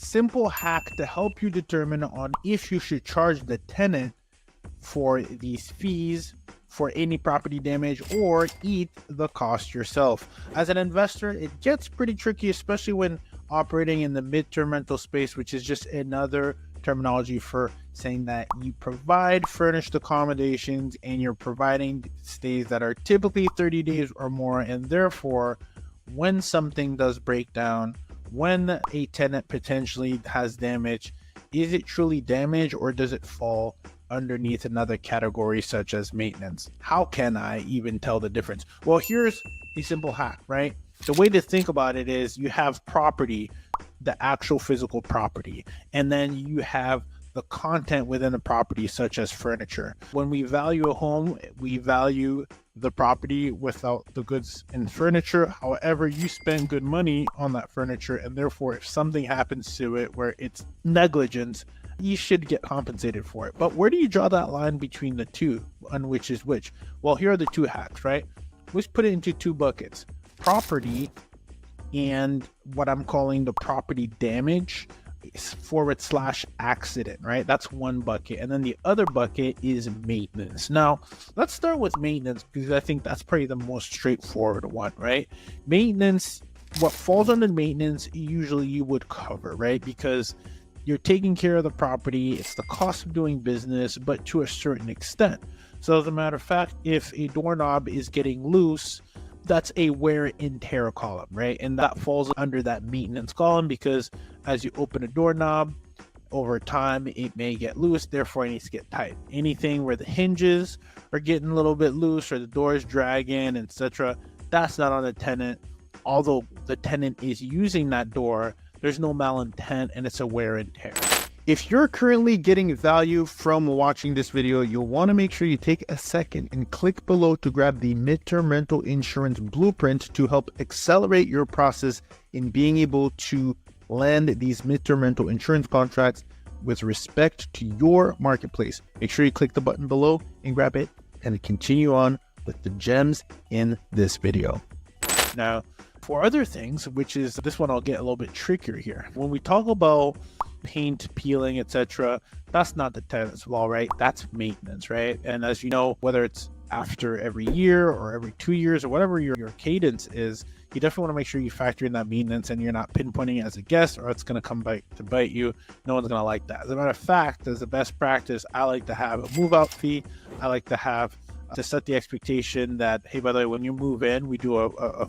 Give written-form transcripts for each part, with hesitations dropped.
simple hack to help you determine on if you should charge the tenant for these fees for any property damage or eat the cost yourself. As an investor, it gets pretty tricky, especially when operating in the midterm rental space, which is just another terminology for saying that you provide furnished accommodations and you're providing stays that are typically 30 days or more, and therefore when something does break down, when a tenant potentially has damage, is it truly damage or does it fall underneath another category such as maintenance? How can I even tell the difference? Well, here's a simple hack, right? The way to think about it is you have property, the actual physical property, and then you have the content within the property, such as furniture. When we value a home, we value the property without the goods and furniture. However, you spend good money on that furniture, and therefore, if something happens to it where it's negligence, you should get compensated for it. But where do you draw that line between the two, on which is which? Well, here are the two hacks, right? Let's put it into two buckets: property and what I'm calling the property damage / accident, right? That's one bucket. And then the other bucket is maintenance. Now, let's start with maintenance because I think that's probably the most straightforward one, right? Maintenance, what falls under maintenance, usually you would cover, right? Because you're taking care of the property, it's the cost of doing business, but to a certain extent. So as a matter of fact, if a doorknob is getting loose, that's a wear and tear column, right? And that falls under that maintenance column because as you open a doorknob, over time it may get loose, therefore it needs to get tight. Anything where the hinges are getting a little bit loose or the doors drag in, etc., that's not on the tenant. Although the tenant is using that door, there's no malintent and it's a wear and tear. If you're currently getting value from watching this video, you'll want to make sure you take a second and click below to grab the midterm rental insurance blueprint to help accelerate your process in being able to land these midterm rental insurance contracts with respect to your marketplace. Make sure you click the button below and grab it and continue on with the gems in this video. Now, for other things, which is this one, I'll get a little bit trickier here. When we talk about paint peeling, etc., that's not the tenant's law, right? That's maintenance, right? And as you know, whether it's after every year or every 2 years or whatever your cadence is, you definitely want to make sure you factor in that maintenance and you're not pinpointing it as a guest or it's going to come back to bite you. No one's going to like that. As a matter of fact, as a best practice, I like to have a move out fee. I like to have to set the expectation that, hey, by the way, when you move in, we do a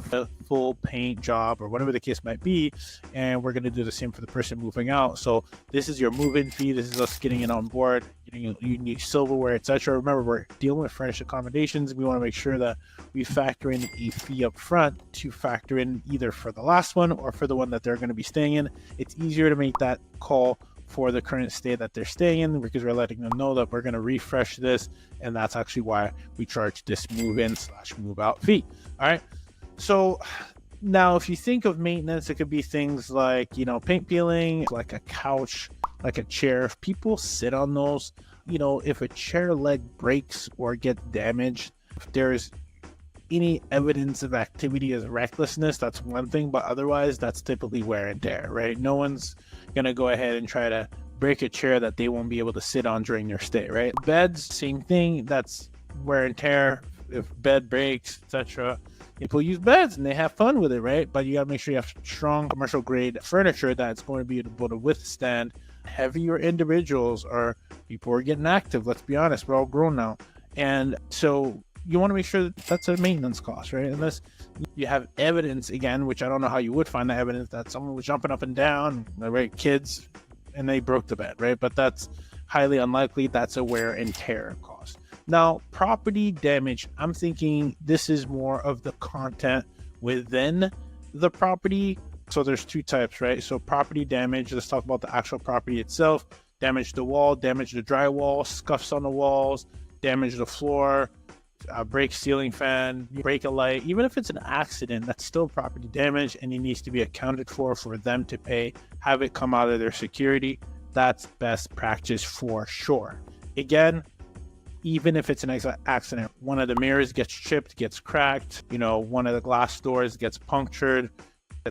full paint job or whatever the case might be, and we're going to do the same for the person moving out. So this is your move-in fee. This is us getting it on board, getting you need silverware, etc. Remember, we're dealing with furnished accommodations. We want to make sure that we factor in a fee up front to factor in either for the last one or for the one that they're going to be staying in. It's easier to make that call for the current stay that they're staying in because we're letting them know that we're going to refresh this, and that's actually why we charge this move-in / move-out fee. All right, so now if you think of maintenance, it could be things like, you know, paint peeling, like a couch, like a chair. If people sit on those, you know, if a chair leg breaks or gets damaged, if there's any evidence of activity as recklessness, that's one thing, but otherwise that's typically wear and tear, right? No one's gonna go ahead and try to break a chair that they won't be able to sit on during their stay, right? Beds, same thing, that's wear and tear. If bed breaks, etc., people use beds and they have fun with it, right? But you gotta make sure you have strong commercial grade furniture that's going to be able to withstand heavier individuals or people who are getting active. Let's be honest, we're all grown now, and so you want to make sure that that's a maintenance cost, right? Unless you have evidence, again, which I don't know how you would find the evidence that someone was jumping up and down, right? Kids, and they broke the bed, right? But that's highly unlikely. That's a wear and tear cost. Now, property damage, I'm thinking this is more of the content within the property. So there's two types, right? So property damage, let's talk about the actual property itself. Damage the wall, damage the drywall, scuffs on the walls, damage the floor, break ceiling fan, break a light. Even if it's an accident, that's still property damage and it needs to be accounted for them to pay, have it come out of their security. That's best practice for sure. Again, even if it's an accident, one of the mirrors gets chipped, gets cracked, you know, one of the glass doors gets punctured,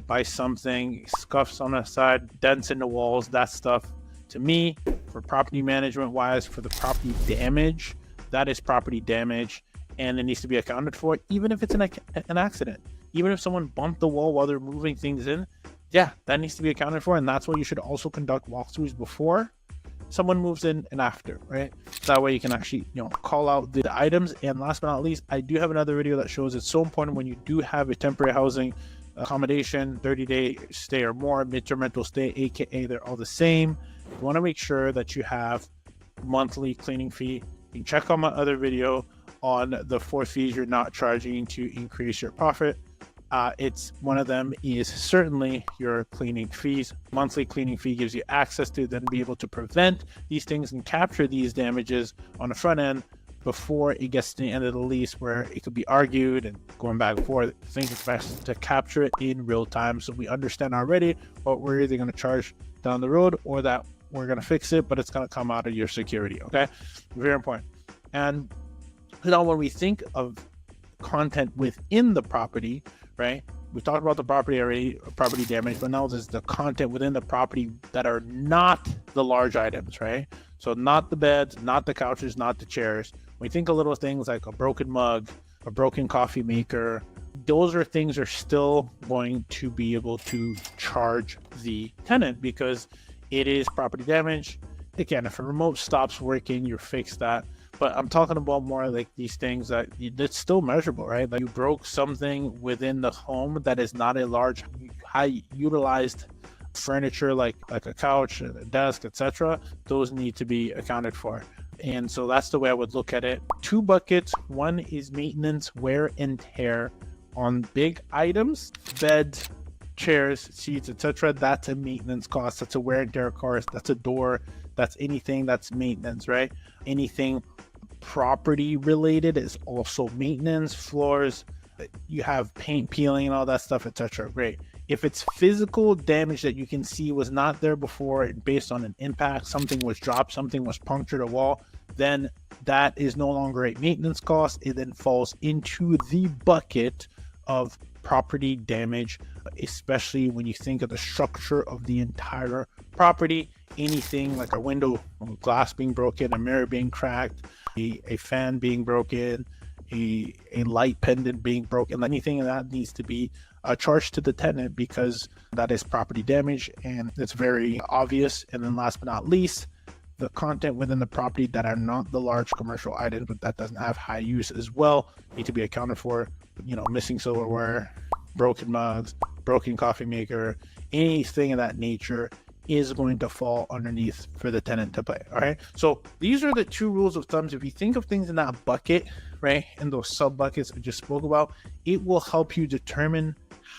buy something, scuffs on the side, dents in the walls, that stuff, to me, for property management wise, for the property damage, that is property damage, and it needs to be accounted for, even if it's an accident. Even if someone bumped the wall while they're moving things in, yeah, that needs to be accounted for. And that's why you should also conduct walkthroughs before someone moves in and after, right? So that way you can actually, call out the items. And last but not least, I do have another video that shows it's so important when you do have a temporary housing accommodation, 30-day stay or more, midterm rental stay, aka they're all the same. You want to make sure that you have monthly cleaning fee. You can check out my other video on the 4 fees you're not charging to increase your profit. It's one of them is certainly your cleaning fees. Monthly cleaning fee gives you access to then be able to prevent these things and capture these damages on the front end before it gets to the end of the lease, where it could be argued and going back and forth. I think it's best to capture it in real time, so we understand already what we're either going to charge down the road or that we're going to fix it, but it's going to come out of your security. Okay, very important. And now when we think of content within the property, right, we talked about the property already, property damage, but now there's the content within the property that are not the large items, right? So not the beds, not the couches, not the chairs. When we think of little things like a broken mug, a broken coffee maker, those are things are still going to be able to charge the tenant because it is property damage. Again, if a remote stops working, you fix that. But I'm talking about more like these things that it's still measurable, right? Like you broke something within the home that is not a large, high utilized furniture like a couch, a desk, etc. Those need to be accounted for. And so that's the way I would look at it. 2 buckets. One is maintenance, wear and tear on big items, beds, chairs, seats, etc. That's a maintenance cost. That's a wear and tear cost. That's a door. That's anything that's maintenance, right? Anything property related is also maintenance. Floors, you have paint peeling and all that stuff, etc. Great. If it's physical damage that you can see was not there before based on an impact, something was dropped, something was punctured a wall, then that is no longer a maintenance cost. It then falls into the bucket of property damage, especially when you think of the structure of the entire property. Anything like a window glass being broken, a mirror being cracked, a fan being broken, a light pendant being broken, anything that needs to be charged to the tenant because that is property damage and it's very obvious. And then last but not least, the content within the property that are not the large commercial items, but that doesn't have high use as well, need to be accounted for. Missing silverware, broken mugs, broken coffee maker, anything of that nature is going to fall underneath for the tenant to pay. All right, so these are the 2 rules of thumbs. If you think of things in that bucket, right, in those sub buckets I just spoke about, it will help you determine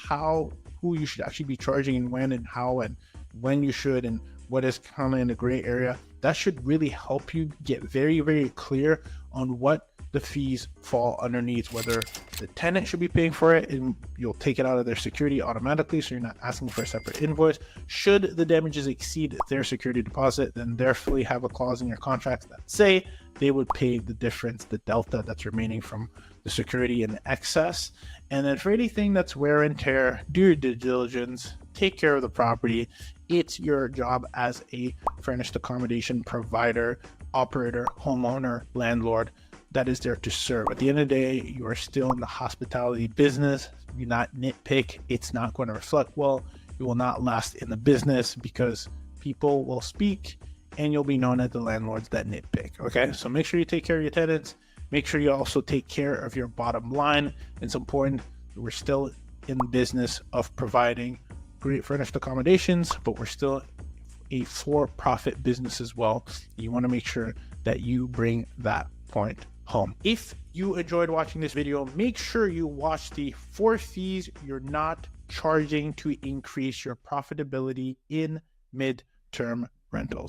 who you should actually be charging and when you should, and what is kind of in the gray area. That should really help you get very, very clear on what the fees fall underneath, whether the tenant should be paying for it and you'll take it out of their security automatically, so you're not asking for a separate invoice. Should the damages exceed their security deposit, then therefore have a clause in your contract that say they would pay the difference, the delta that's remaining from the security and excess. And then for anything that's wear and tear, do your due diligence, take care of the property. It's your job as a furnished accommodation provider, operator, homeowner, landlord that is there to serve. At the end of the day, you are still in the hospitality business. You not nitpick. It's not going to reflect well. You will not last in the business because people will speak and you'll be known as the landlords that nitpick. Okay, so make sure you take care of your tenants. Make sure you also take care of your bottom line. It's important. We're still in the business of providing great furnished accommodations, but we're still a for-profit business as well. You want to make sure that you bring that point home. If you enjoyed watching this video, make sure you watch the 4 fees you're not charging to increase your profitability in mid-term rentals.